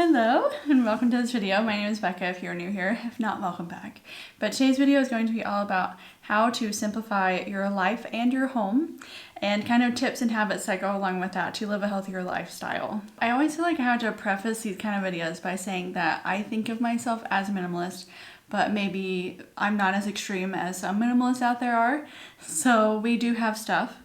Hello and welcome to this video. My name is Becca if you're new here. If not, welcome back. But today's video is going to be all about how to simplify your life and your home and kind of tips and habits that go along with that to live a healthier lifestyle. I always feel like I have to preface these kind of videos by saying that I think of myself as a minimalist, but maybe I'm not as extreme as some minimalists out there are. So we do have stuff,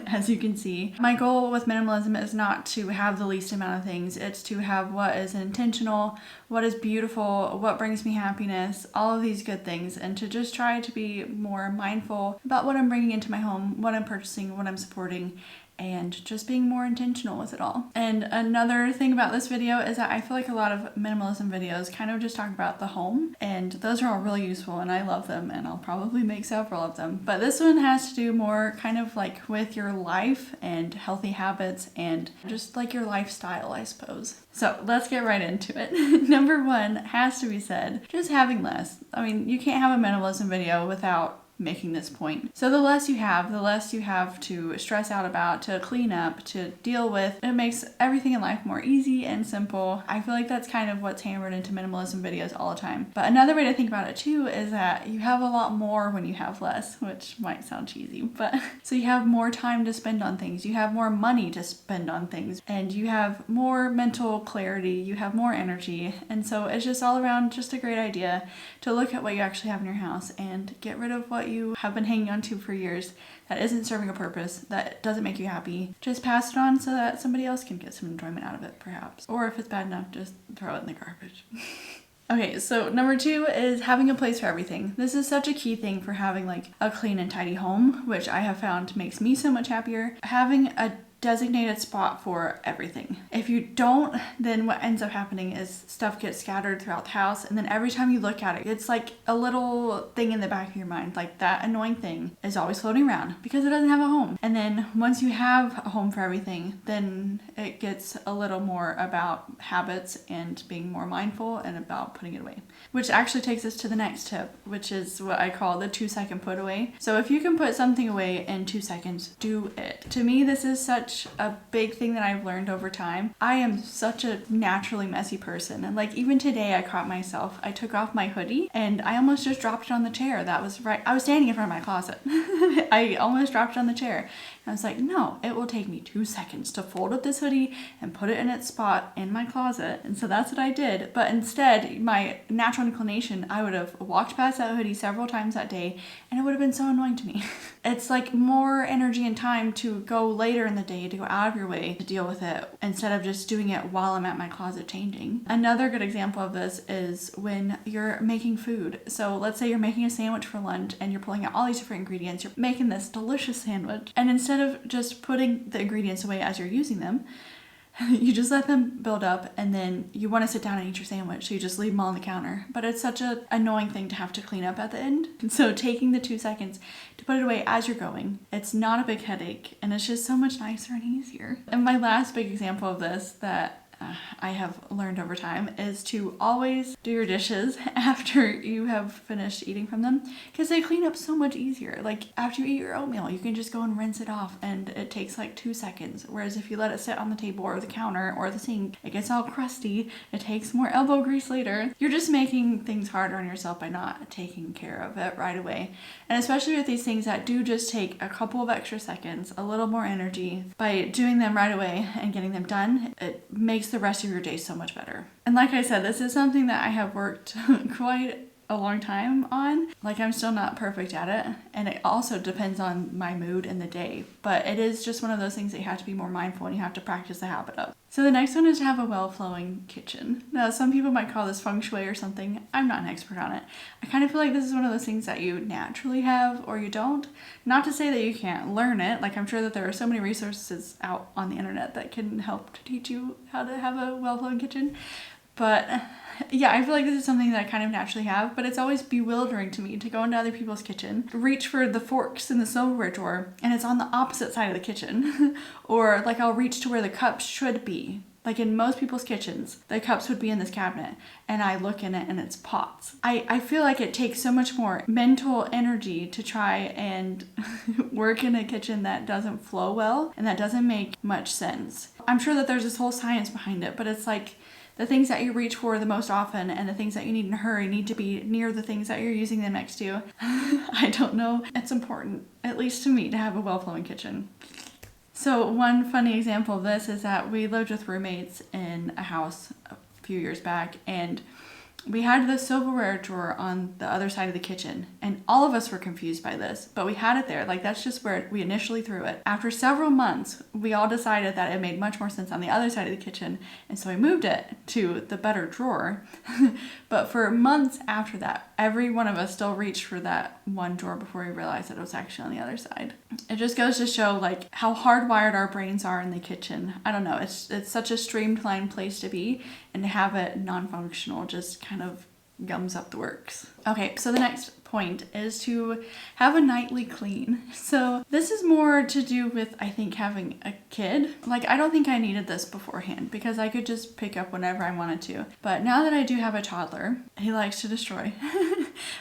as you can see. My goal with minimalism is not to have the least amount of things. It's to have what is intentional, what is beautiful, what brings me happiness, all of these good things, and to just try to be more mindful about what I'm bringing into my home, what I'm purchasing, what I'm supporting, and just being more intentional with it all. And another thing about this video is that I feel like a lot of minimalism videos kind of just talk about the home, and those are all really useful and I love them and I'll probably make several of them. But this one has to do more kind of like with your life and healthy habits and just like your lifestyle, I suppose. So let's get right into it. Number one has to be said, just having less. I mean, you can't have a minimalism video without making this point. So the less you have to stress out about, to clean up, to deal with. It makes everything in life more easy and simple. I feel like that's kind of what's hammered into minimalism videos all the time. But another way to think about it too is that you have a lot more when you have less, which might sound cheesy, but so you have more time to spend on things, you have more money to spend on things, and you have more mental clarity, you have more energy. And so it's just all around just a great idea to look at what you actually have in your house and get rid of what you have been hanging on to for years that isn't serving a purpose, that doesn't make you happy. Just pass it on so that somebody else can get some enjoyment out of it, perhaps. Or if it's bad enough, just throw it in the garbage. Okay, so number two is having a place for everything. This is such a key thing for having like a clean and tidy home, which I have found makes me so much happier. Having a designated spot for everything. If you don't, then what ends up happening is stuff gets scattered throughout the house, and then every time you look at it, it's like a little thing in the back of your mind, like that annoying thing is always floating around because it doesn't have a home. And then once you have a home for everything, then it gets a little more about habits and being more mindful and about putting it away. Which actually takes us to the next tip, which is what I call the 2-second put away. So if you can put something away in 2 seconds, do it. To me, this is such a big thing that I've learned over time. I am such a naturally messy person, and like even today I caught myself. I took off my hoodie and I almost just dropped it on the chair. That was right. I was standing in front of my closet. I almost dropped it on the chair. I was like, no, it will take me 2 seconds to fold up this hoodie and put it in its spot in my closet. And so that's what I did. But instead, my natural inclination, I would have walked past that hoodie several times that day, and it would have been so annoying to me. It's like more energy and time to go later in the day, to go out of your way to deal with it, instead of just doing it while I'm at my closet changing. Another good example of this is when you're making food. So let's say you're making a sandwich for lunch and you're pulling out all these different ingredients. You're making this delicious sandwich, and instead of just putting the ingredients away as you're using them, you just let them build up, and then you want to sit down and eat your sandwich, so you just leave them on the counter. But it's such an annoying thing to have to clean up at the end. And so taking the 2 seconds to put it away as you're going, it's not a big headache, and it's just so much nicer and easier. And my last big example of this that I have learned over time is to always do your dishes after you have finished eating from them, because they clean up so much easier. Like after you eat your oatmeal, you can just go and rinse it off and it takes like 2 seconds. Whereas if you let it sit on the table or the counter or the sink, it gets all crusty. It takes more elbow grease later. You're just making things harder on yourself by not taking care of it right away. And especially with these things that do just take a couple of extra seconds, a little more energy, by doing them right away and getting them done, it makes the rest of your day so much better. And like I said, this is something that I have worked quite a long time on. Like I'm still not perfect at it, and it also depends on my mood and the day, but it is just one of those things that you have to be more mindful and you have to practice the habit of. So the next one is to have a well-flowing kitchen. Now some people might call this feng shui or something. I'm not an expert on it. I kind of feel like this is one of those things that you naturally have or you don't. Not to say that you can't learn it. Like I'm sure that there are so many resources out on the internet that can help to teach you how to have a well-flowing kitchen. But yeah, I feel like this is something that I kind of naturally have, but it's always bewildering to me to go into other people's kitchen, reach for the forks in the silverware drawer, and it's on the opposite side of the kitchen. Or like I'll reach to where the cups should be. Like in most people's kitchens, the cups would be in this cabinet, and I look in it and it's pots. I feel like it takes so much more mental energy to try and work in a kitchen that doesn't flow well and that doesn't make much sense. I'm sure that there's this whole science behind it, but it's like the things that you reach for the most often and the things that you need in a hurry need to be near the things that you're using them next to. I don't know. It's important, at least to me, to have a well-flowing kitchen. So one funny example of this is that we lived with roommates in a house a few years back, and we had the silverware drawer on the other side of the kitchen, and all of us were confused by this, but we had it there. Like, that's just where we initially threw it. After several months, we all decided that it made much more sense on the other side of the kitchen, and so we moved it to the better drawer. But for months after that, every one of us still reached for that one drawer before we realized that it was actually on the other side. It just goes to show like how hardwired our brains are in the kitchen. I don't know, it's such a streamlined place to be, and to have it non-functional just kind of gums up the works. Okay, so the next point is to have a nightly clean. So this is more to do with, I think, having a kid. Like, I don't think I needed this beforehand because I could just pick up whenever I wanted to. But now that I do have a toddler, he likes to destroy.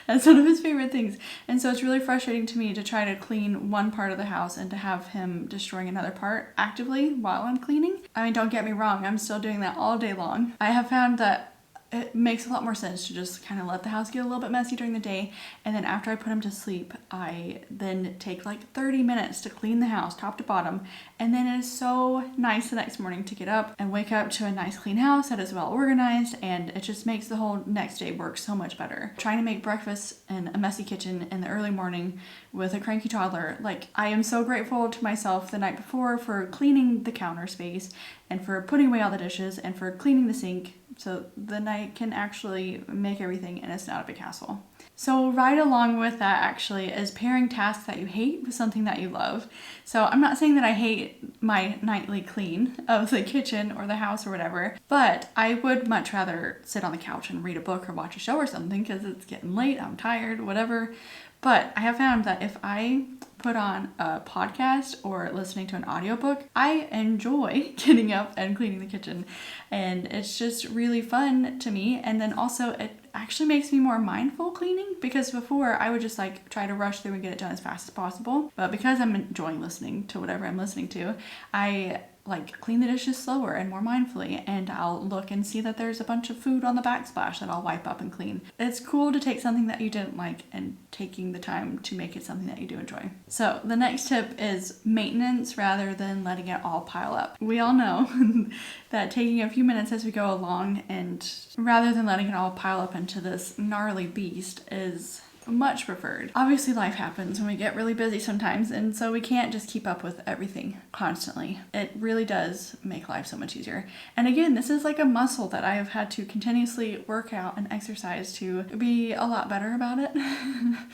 That's one of his favorite things. And so it's really frustrating to me to try to clean one part of the house and to have him destroying another part actively while I'm cleaning. I mean, don't get me wrong, I'm still doing that all day long. I have found that it makes a lot more sense to just kind of let the house get a little bit messy during the day, and then after I put him to sleep, I then take like 30 minutes to clean the house top to bottom, and then it is so nice the next morning to get up and wake up to a nice clean house that is well organized, and it just makes the whole next day work so much better. Trying to make breakfast in a messy kitchen in the early morning with a cranky toddler, like, I am so grateful to myself the night before for cleaning the counter space and for putting away all the dishes and for cleaning the sink, so then I can actually make everything and it's not a big hassle. So right along with that actually is pairing tasks that you hate with something that you love. So I'm not saying that I hate my nightly clean of the kitchen or the house or whatever, but I would much rather sit on the couch and read a book or watch a show or something because it's getting late, I'm tired, whatever. But I have found that if I put on a podcast or listening to an audiobook, I enjoy getting up and cleaning the kitchen, and it's just really fun to me. And then also it actually makes me more mindful cleaning, because before I would just like try to rush through and get it done as fast as possible, but because I'm enjoying listening to whatever I'm listening to, I like clean the dishes slower and more mindfully, and I'll look and see that there's a bunch of food on the backsplash that I'll wipe up and clean. It's cool to take something that you didn't like and taking the time to make it something that you do enjoy. So the next tip is maintenance rather than letting it all pile up. We all know that taking a few minutes as we go along and rather than letting it all pile up into this gnarly beast is much preferred. Obviously life happens when we get really busy sometimes, and so we can't just keep up with everything constantly. It really does make life so much easier. And again, this is like a muscle that I have had to continuously work out and exercise to be a lot better about it.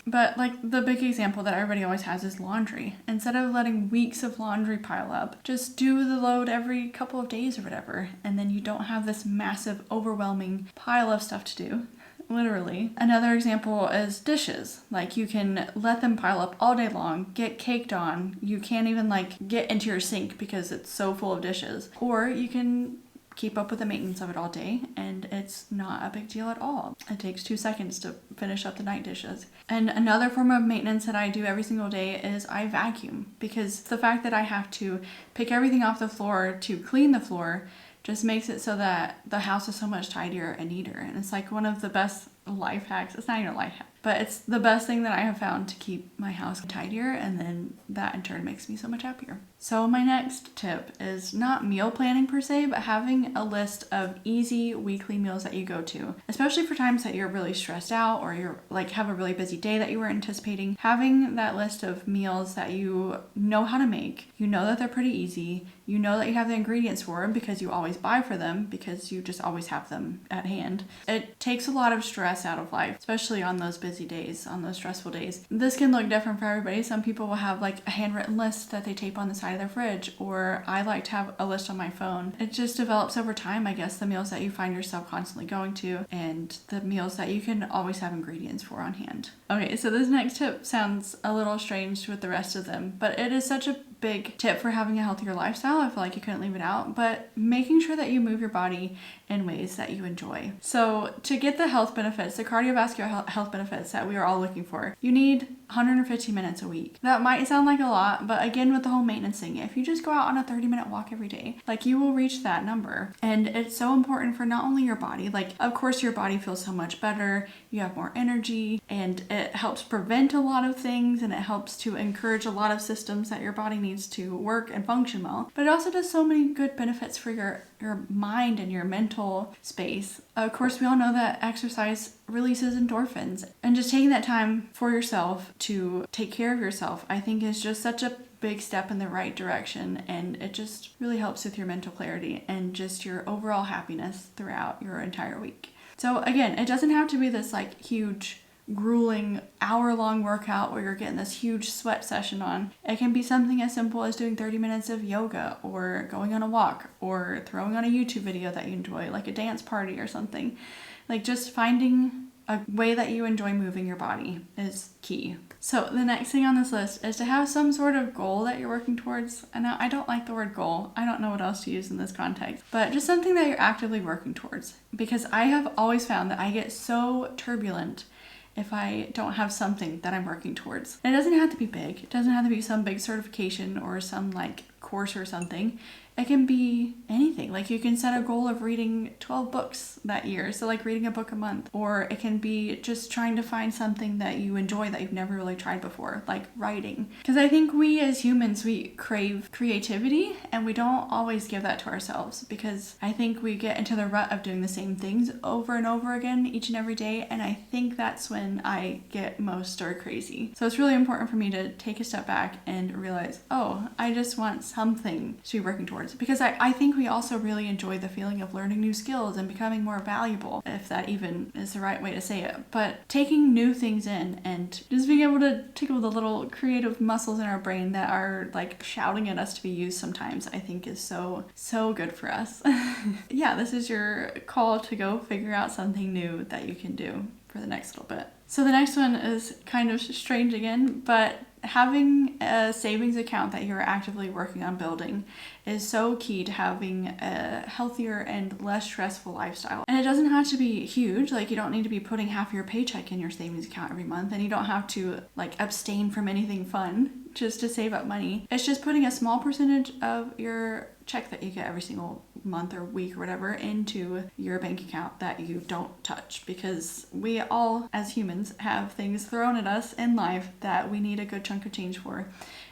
But like the big example that everybody always has is laundry. Instead of letting weeks of laundry pile up, just do the load every couple of days or whatever, and then you don't have this massive overwhelming pile of stuff to do. Literally. Another example is dishes. Like, you can let them pile up all day long, get caked on. You can't even like get into your sink because it's so full of dishes. Or you can keep up with the maintenance of it all day, and it's not a big deal at all. It takes 2 seconds to finish up the night dishes. And another form of maintenance that I do every single day is I vacuum, because the fact that I have to pick everything off the floor to clean the floor just makes it so that the house is so much tidier and neater. And it's like one of the best life hacks. It's not even a life hack, but it's the best thing that I have found to keep my house tidier, and then that in turn makes me so much happier. So my next tip is not meal planning per se, but having a list of easy weekly meals that you go to, especially for times that you're really stressed out or you're like have a really busy day that you were anticipating. Having that list of meals that you know how to make, you know that they're pretty easy, you know that you have the ingredients for them because you always buy for them because you just always have them at hand. It takes a lot of stress out of life, especially on those busy days, on those stressful days. This can look different for everybody. Some people will have like a handwritten list that they tape on the side of their fridge, or I like to have a list on my phone. It just develops over time, I guess, the meals that you find yourself constantly going to and the meals that you can always have ingredients for on hand. Okay, so this next tip sounds a little strange with the rest of them, but it is such a big tip for having a healthier lifestyle. I feel like you couldn't leave it out, but making sure that you move your body in ways that you enjoy. So to get the health benefits, the cardiovascular health benefits benefits that we are all looking for. You need 150 minutes a week. That might sound like a lot, but again, with the home maintenance thing, if you just go out on a 30-minute walk every day, like you will reach that number. And it's so important for not only your body, like of course your body feels so much better, you have more energy, and it helps prevent a lot of things, and it helps to encourage a lot of systems that your body needs to work and function well. But it also does so many good benefits for your mind and your mental space. Of course, we all know that exercise releases endorphins, and just taking that time for yourself to take care of yourself, I think is just such a big step in the right direction, and it just really helps with your mental clarity and just your overall happiness throughout your entire week. So again, it doesn't have to be this like huge grueling hour-long workout where you're getting this huge sweat session on. It can be something as simple as doing 30 minutes of yoga, or going on a walk, or throwing on a YouTube video that you enjoy, like a dance party or something. Like just finding a way that you enjoy moving your body is key. So the next thing on this list is to have some sort of goal that you're working towards. And I don't like the word goal. I don't know what else to use in this context, but just something that you're actively working towards. Because I have always found that I get so turbulent if I don't have something that I'm working towards. And it doesn't have to be big. It doesn't have to be some big certification or some like course or something. It can be anything. Like you can set a goal of reading 12 books that year. So like reading a book a month. Or it can be just trying to find something that you enjoy that you've never really tried before, like writing. Because I think we as humans, we crave creativity, and we don't always give that to ourselves, because I think we get into the rut of doing the same things over and over again each and every day. And I think that's when I get most stir crazy. So it's really important for me to take a step back and realize, oh, I just want something to be working towards. Because I think we also really enjoy the feeling of learning new skills and becoming more valuable, if that even is the right way to say it. But taking new things in and just being able to tickle the little creative muscles in our brain that are like shouting at us to be used sometimes, I think is so good for us. Yeah, this is your call to go figure out something new that you can do for the next little bit. So the next one is kind of strange again, but having a savings account that you're actively working on building is so key to having a healthier and less stressful lifestyle. And it doesn't have to be huge. Like you don't need to be putting half your paycheck in your savings account every month, and you don't have to like abstain from anything fun just to save up money. It's just putting a small percentage of your check that you get every single month or week or whatever into your bank account that you don't touch, because we all as humans have things thrown at us in life that we need a good chunk of change for.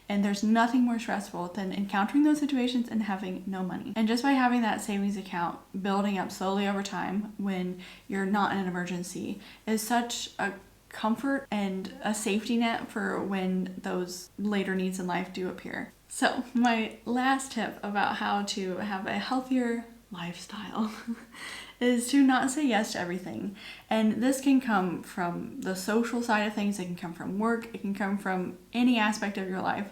And there's nothing more stressful than encountering those situations and having no money. And just by having that savings account building up slowly over time when you're not in an emergency is such a comfort and a safety net for when those later needs in life do appear. So my last tip about how to have a healthier lifestyle is to not say yes to everything. And this can come from the social side of things, it can come from work, it can come from any aspect of your life.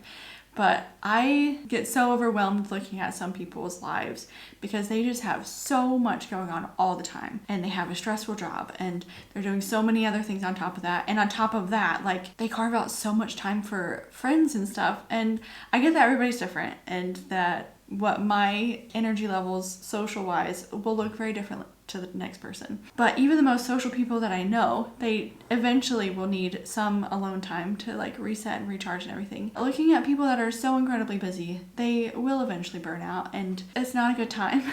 But I get so overwhelmed looking at some people's lives because they just have so much going on all the time, and they have a stressful job, and they're doing so many other things on top of that. And on top of that, like they carve out so much time for friends and stuff. And I get that everybody's different, and that what my energy levels social wise will look very different to the next person. But even the most social people that I know, they eventually will need some alone time to like reset and recharge and everything. Looking at people that are so incredibly busy, they will eventually burn out, and it's not a good time.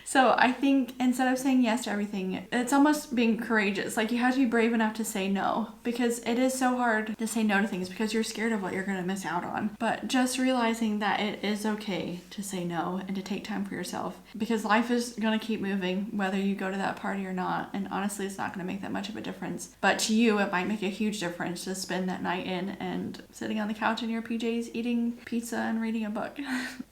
So I think instead of saying yes to everything, it's almost being courageous. Like you have to be brave enough to say no, because it is so hard to say no to things because you're scared of what you're going to miss out on. But just realizing that it is okay to say no and to take time for yourself, because life is going to keep moving whether you go to that party or not. And honestly, it's not going to make that much of a difference. But to you, it might make a huge difference to spend that night in and sitting on the couch in your PJs, eating pizza and reading a book.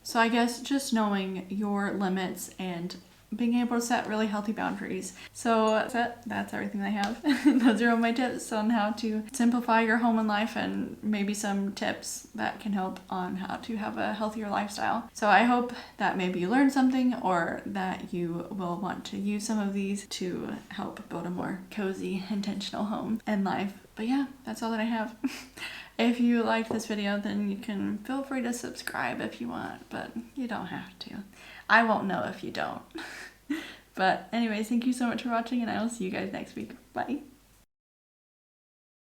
So I guess just knowing your limits and being able to set really healthy boundaries. So that's everything I have. Those are all my tips on how to simplify your home and life, and maybe some tips that can help on how to have a healthier lifestyle. So I hope that maybe you learned something, or that you will want to use some of these to help build a more cozy, intentional home and life. But yeah, that's all that I have. If you liked this video, then you can feel free to subscribe if you want, but you don't have to. I won't know if you don't. But anyways, thank you so much for watching, and I will see you guys next week. Bye.